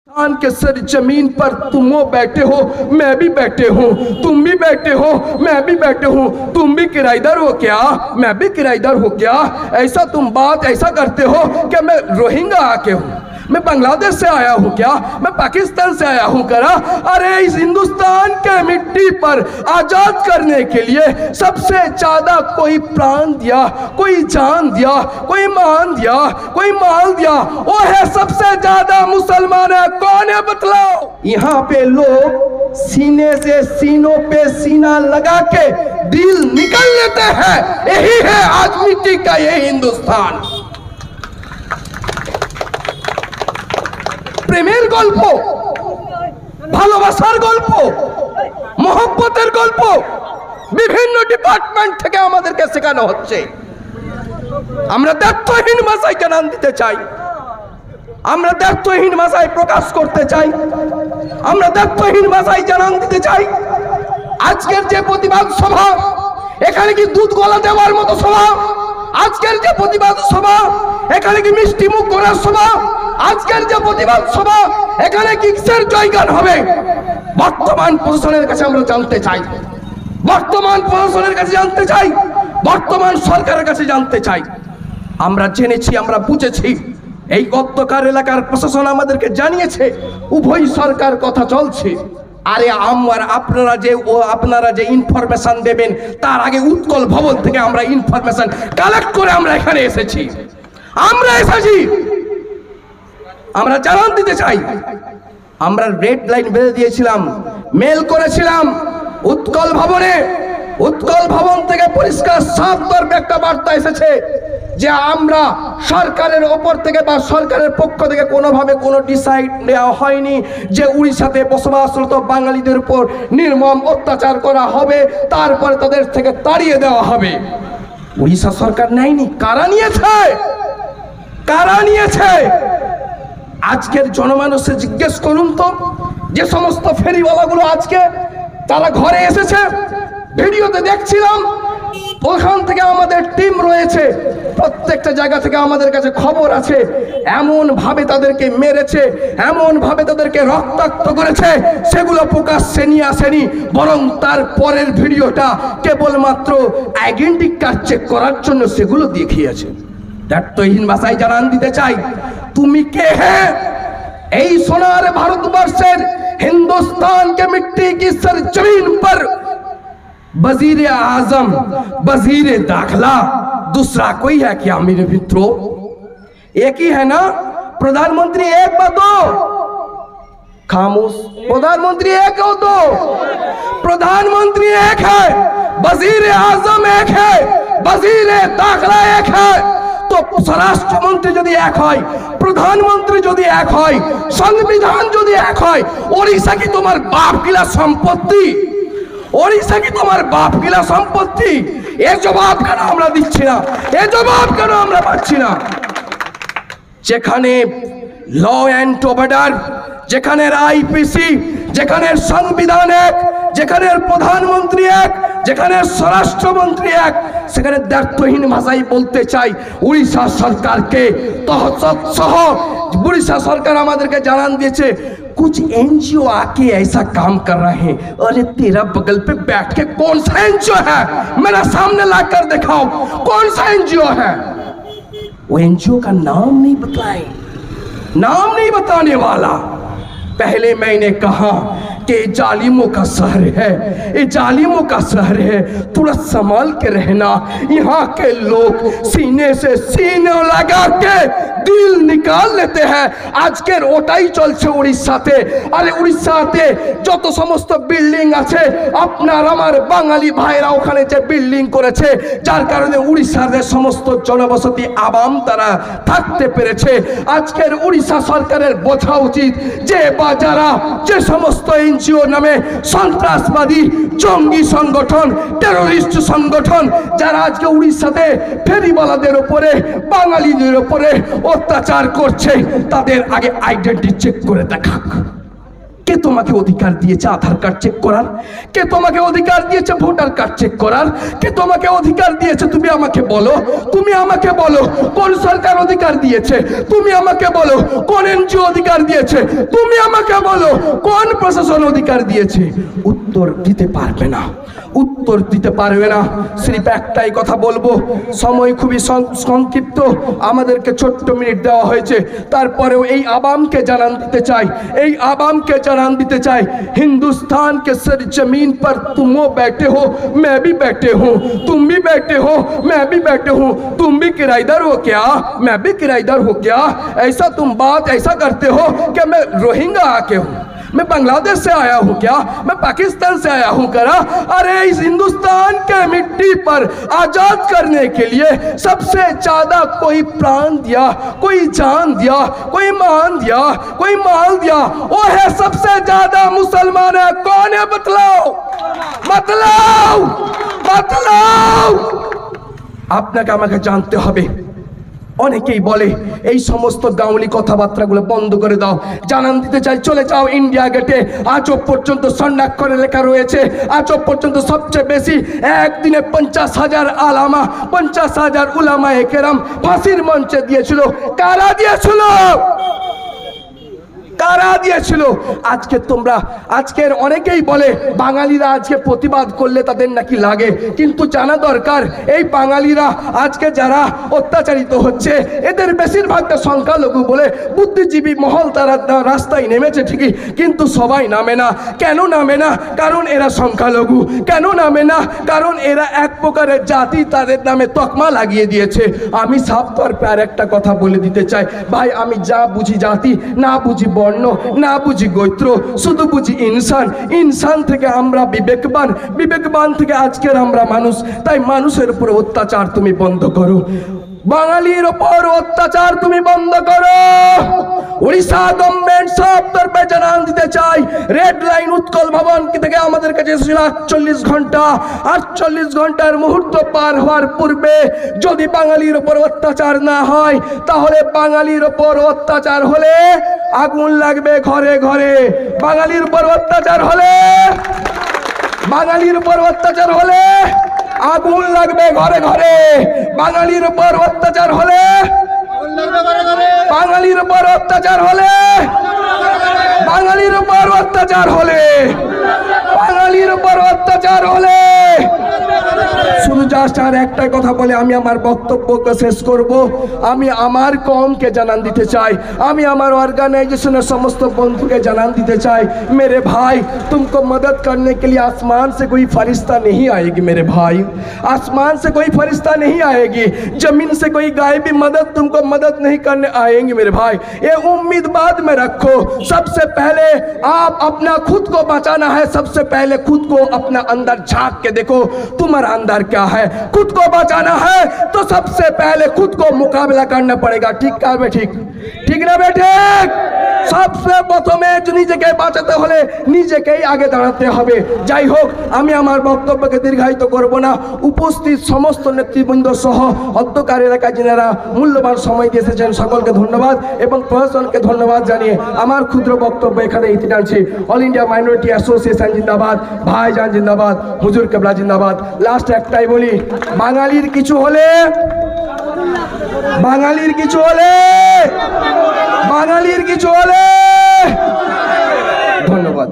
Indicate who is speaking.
Speaker 1: हिंदुस्तान के सर जमीन पर तुम बैठे हो, मैं भी बैठे हूँ, तुम भी बैठे हो, मैं भी बैठे हूँ। तुम भी किराएदार हो क्या, मैं भी किराएदार हो क्या? ऐसा तुम बात ऐसा करते हो कि मैं रोहिंग्या आके हूँ, मैं बांग्लादेश से आया हूँ क्या, मैं पाकिस्तान से आया हूँ करा? अरे इस हिंदुस्तान के मिट्टी पर आजाद करने के लिए सबसे ज्यादा कोई प्राण दिया, कोई जान दिया, कोई मान दिया, कोई माल दिया, वो है सबसे ज्यादा मुसलमान है। कौन है बतलाओ? यहाँ पे लोग सीने से सीनों पे सीना लगा के दिल निकल लेते हैं। यही है आज मिट्टी का ये हिंदुस्तान। প্রেমের গল্প, ভালোবাসার গল্প, মহব্বতের গল্প বিভিন্ন ডিপার্টমেন্ট থেকে আমাদেরকে শেখানো হচ্ছে। আমরা দায়িত্বহীন ভাষায় জানান দিতে চাই, আমরা দায়িত্বহীন ভাষায় প্রকাশ করতে চাই, আমরা দায়িত্বহীন ভাষায় জানান দিতে চাই। আজকের যে প্রতিবাদ সভা, এখানে কি দুধ গলা দেওয়ার মতো সভা? আজকের যে প্রতিবাদ সভা, এখানে কি মিষ্টি মুখ করার সভা? আজকের যে প্রতিবাদ সভা, এখানে কি কিসের জয়গান হবে? বর্তমান প্রশাসনের কাছে আমরা জানতে চাই, বর্তমান প্রশাসনের কাছে জানতে চাই, বর্তমান সরকারের কাছে জানতে চাই। আমরা জেনেছি, আমরা বুঝেছি, এই গতকাল এলাকার প্রশাসন আমাদেরকে জানিয়েছে উভয় সরকার কথা চলছে। আরে আমার আপনারা যে ইনফরমেশন দেবেন তার আগে উৎকল ভবন থেকে আমরা ইনফরমেশন কালেক্ট করে আমরা এখানে এসেছি, আমরা এসেছি, আমরা জানান দিতে চাই। আমরা রেড লাইন বেঁধে দিয়েছিলাম, মেল করেছিলাম উৎকল ভবনে। উৎকল ভবন থেকে পরিষ্কার সাফ তরফে একটা বার্তা এসেছে যে আমরা সরকারের ওপর থেকে বা সরকারের পক্ষ থেকে কোনোভাবে কোনো ডিসাইড নেওয়া হয়নি যে উড়িষ্যাতে বসবাসরত বাঙালিদের উপর নির্মম অত্যাচার করা হবে, তারপরে তাদের থেকে তাড়িয়ে দেওয়া হবে। উড়িষ্যা সরকার নেয়নি। কারা নিয়েছে? কারা নিয়েছে? আজকের জনমানুষে জিজ্ঞেস করুন তো, যে সমস্ত ফেরিওয়ালাগুলো আজকে তারা ঘরে এসেছে, ভিডিওতে দেখছিলাম, ওখান থেকে আমাদের টিম রয়েছে, প্রত্যেকটা জায়গা থেকে আমাদের কাছে খবর আছে এমন ভাবে তাদেরকে মেরেছে, এমন ভাবে তাদেরকে রক্তাক্ত করেছে, সেগুলো প্রকাশ্যে নিয়ে আসেনি, বরং তার পরের ভিডিওটা কেবলমাত্র আইডেন্টি কার্ড চেক করার জন্য সেগুলো দেখিয়েছে। দায়িত্বহীন ভাষায় জানান দিতে চাই, তুমি কে है? এই সোনার ভারতবর্ষের हिंदुस्तान के मिट्टी की सरजमीन पर वजीर आजम, वजीर दाखिला दूसरा कोई है क्या मेरे मित्रों? एक ही है ना? प्रधानमंत्री एक बात दो, खामोश। प्रधानमंत्री एक हो तो प्रधानमंत्री एक है, वजीर आजम एक है, वजीर दाखिला एक है। तो স্বরাষ্ট্রমন্ত্রী যদি এক হয়, প্রধানমন্ত্রী যদি এক হয়, সংবিধান যদি এক হয়, ওড়িশা কি তোমার বাপ কিলা সম্পত্তি? ওড়িশা কি তোমার বাপ কিলা সম্পত্তি? এর জবাব কেন আমরা দিচ্ছি না? এর জবাব কেন আমরা পাচ্ছি না? যেখানে ল অ্যান্ড অর্ডার, যেখানে আইপিসি, যেখানে সংবিধান এক, যেখানে প্রধানমন্ত্রী এক, যেখানে স্বরাষ্ট্রমন্ত্রী এক, সেখানে দায়িত্বহীন ভাষায় বলতে চাই উড়িষ্যা সরকারকে তহসদ সহ উড়িষ্যা সরকার আমাদেরকে জানান দিয়েছে कुछ एनजीओ आके ऐसा काम कर रहे हैं। अरे तेरा बगल पे बैठ के कौन सा एनजीओ है? मेरा सामने लाकर दिखाओ कौन सा एनजीओ है। वो एनजीओ का नाम नहीं बताए, नाम नहीं बताने वाला। पहले मैंने कहा कि जालिमों का शहर है, ये जालिमों का शहर है, थोड़ा संभाल के रहना। यहाँ के लोग सीने से सीने लगा के दिल निकाल लेते हैं। আজকের ওটাই চলছে উড়িষ্যাতে। আরে উড়িষ্যাতে যত সমস্ত বিল্ডিং আছে, আপনার আমার বাঙালি ভাইরা ওখানে যে বিল্ডিং করেছে, যার কারণে উড়িষ্যার সমস্ত জনবসতি আবাম তারা থাকতে পেরেছে। আজকের উড়িষ্যা সরকারের বোঝা উচিত যে বা যারা যে সমস্ত এনজিও নামে সন্ত্রাসবাদী জঙ্গি সংগঠন, টেরোরিস্ট সংগঠন, যারা আজকে উড়িষ্যাতে ফেরিওয়ালাদের উপরে, বাঙালিদের উপরে অত্যাচার করছে, তাদের আগে আইডেন্টি চেক করে দেখাক। কে তোমাকে অধিকার দিয়েছে আধার কার্ড চেক করার? কে তোমাকে অধিকার দিয়েছে ভোটার কার্ড চেক করার? কে তোমাকে অধিকার দিয়েছে? তুমি আমাকে বলো, তুমি আমাকে বলো কোন সরকার অধিকার দিয়েছে? তুমি আমাকে বলো কোন এনজিও অধিকার দিয়েছে? তুমি আমাকে বলো কোন প্রশাসন অধিকার দিয়েছে? উত্তর দিতে পারবে না, উত্তর দিতে পারবে না। সির্ফ একটাই কথা বলবো, সময় খুবই সংক্ষিপ্ত, আমাদেরকে ছোট্ট মিনিট দেওয়া হয়েছে, তারপরেও এই আवाम के জানান দিতে চাই, এই आवाम के জানান দিতে চাই, हिंदुस्तान के सर जमीन पर तुम बैठे हो, मैं भी बैठे हूँ, तुम भी बैठे हो, मैं भी बैठे हूँ, तुम भी किराएदार हो क्या, मैं भी किराएदार हो क्या? ऐसा तुम बात ऐसा करते हो कि मैं रोहिंगा आके हूँ, मैं बांग्लादेश से आया हूँ क्या, मैं पाकिस्तान से आया हूँ करा? अरे इस हिंदुस्तान के मिट्टी पर आजाद करने के लिए सबसे ज्यादा कोई प्राण दिया, कोई जान दिया, कोई मान दिया, कोई माल दिया, वो है सबसे ज्यादा मुसलमान है। कौन है बतलाओ, बतलाओ, बतलाओ। আপনাকে আমাকে জানতে হবে। অনেকেই বলে এই সমস্ত গাউলি কথাবার্তাগুলো বন্ধ করে দাও, জানান দিতে চাই, চলে যাও ইন্ডিয়া গেটে, আজও পর্যন্ত স্বর্ণাক্ষরে লেখা রয়েছে, আজও পর্যন্ত সবচেয়ে বেশি একদিনে 50,000 আলামা, 50,000 উলামায়ে কেরাম ফাঁসির মঞ্চে দিয়েছিল। কারা দিয়েছিল? কারা দিয়েছিল? আজকে তোমরা, আজকের অনেকেই বলে বাঙালিরা আজকে প্রতিবাদ করলে তাদের নাকি লাগে, কিন্তু জানা দরকার এই বাঙালিরা আজকে যারা অত্যাচারিত হচ্ছে এদের বেশিরভাগটা সংখ্যালঘু বলে বুদ্ধিজীবী মহল তারা রাস্তায় নেমেছে ঠিকই, কিন্তু সবাই নামে না। কেন নামে না? কারণ এরা সংখ্যালঘু। কেন নামে না? কারণ এরা এক প্রকারের জাতি তাদের নামে তকমা লাগিয়ে দিয়েছে। আমি সাফ তর পে আর একটা কথা বলে দিতে চাই, ভাই আমি যা বুঝি জাতি, না বুঝি বর্ণ, না বুঝি গোত্র, শুধু বুঝি ইনসান। ইনসান থেকে আমরা বিবেকবান, বিবেকবান থেকে আজকের আমরা মানুষ। তাই মানুষের উপর অত্যাচার তুমি বন্ধ করো, বাঙালির উপর অত্যাচার তুমি বন্ধ করো। উড়িষ্যা গভর্নমেন্ট সব তরফে জানান দিতে চাই, রেড লাইন উৎকল ভবন থেকে আমাদের কাছে এসেছিল 48 ঘন্টা, 48 ঘন্টার মুহূর্ত পার হওয়ার পূর্বে যদি বাঙালির উপর অত্যাচার না হয়, তাহলে বাঙালির উপর অত্যাচার হলে আগুন লাগবে ঘরে ঘরে। বাঙালির উপর অত্যাচার হলে, বাঙালির উপর অত্যাচার হলে আগুন লাগবে ঘরে ঘরে। বাঙালির উপর অত্যাচার হলে, বাঙালির উপর অত্যাচার হলে, বাঙালির উপর অত্যাচার হলে, বাঙালির উপর অত্যাচার হলে। শুধু জাস্ট আর একটাই কথা বলে আমি আমার বক্তব্যকে শেষ করব। আমি আমার কমকে জানান দিতে চাই, আমি আমার ऑर्गेनाइजेशनের समस्त বন্ধুকে জানান দিতে চাই, मेरे भाई तुमको मदद करने के लिए आसमान से कोई फरिश्ता नहीं आएगी मेरे भाई, आसमान से कोई फरिश्ता नहीं आएगी, जमीन से कोई गायबी मदद तुमको मदद नहीं करने आएंगी मेरे भाई। ये उम्मीद बाद में रखो, सबसे पहले आप अपना खुद को बचाना है। सबसे पहले खुद को अपना अंदर झांक के देखो तुम्हारा अंदर क्या है। खुद को बचाना है तो सबसे पहले खुद को मुकाबला करना पड़ेगा। ठीक क्या बे ठीक, ठीक ना बेटे? सबसे प्रथमे নিজেকে বাঁচাতে হলে নিজেকেই আগে দাঁড়াতে হবে। যাই হোক, আমি আমার বক্তব্যকে দীর্ঘায়িত করব না। উপস্থিত সমস্ত নেতৃবৃন্দ সহ অধ্যকার এলাকায় যারা মূল্যবান সময় দিয়ে এসেছেন সকলকে ধন্যবাদ এবং প্রশাসনকে ধন্যবাদ জানিয়ে আমার ক্ষুদ্র বক্তব্য এখানে ইতি টানছি। অল ইন্ডিয়া মাইনরিটি অ্যাসোসিয়েশন জিন্দাবাদ, ভাইজান জিন্দাবাদ, হুজুর কেবলা জিন্দাবাদ। লাস্ট একটাই বলি, বাঙালির কিছু হলে, বাঙালির কিছু হলে, বাঙালির কিছু হলে, ধন্যবাদ।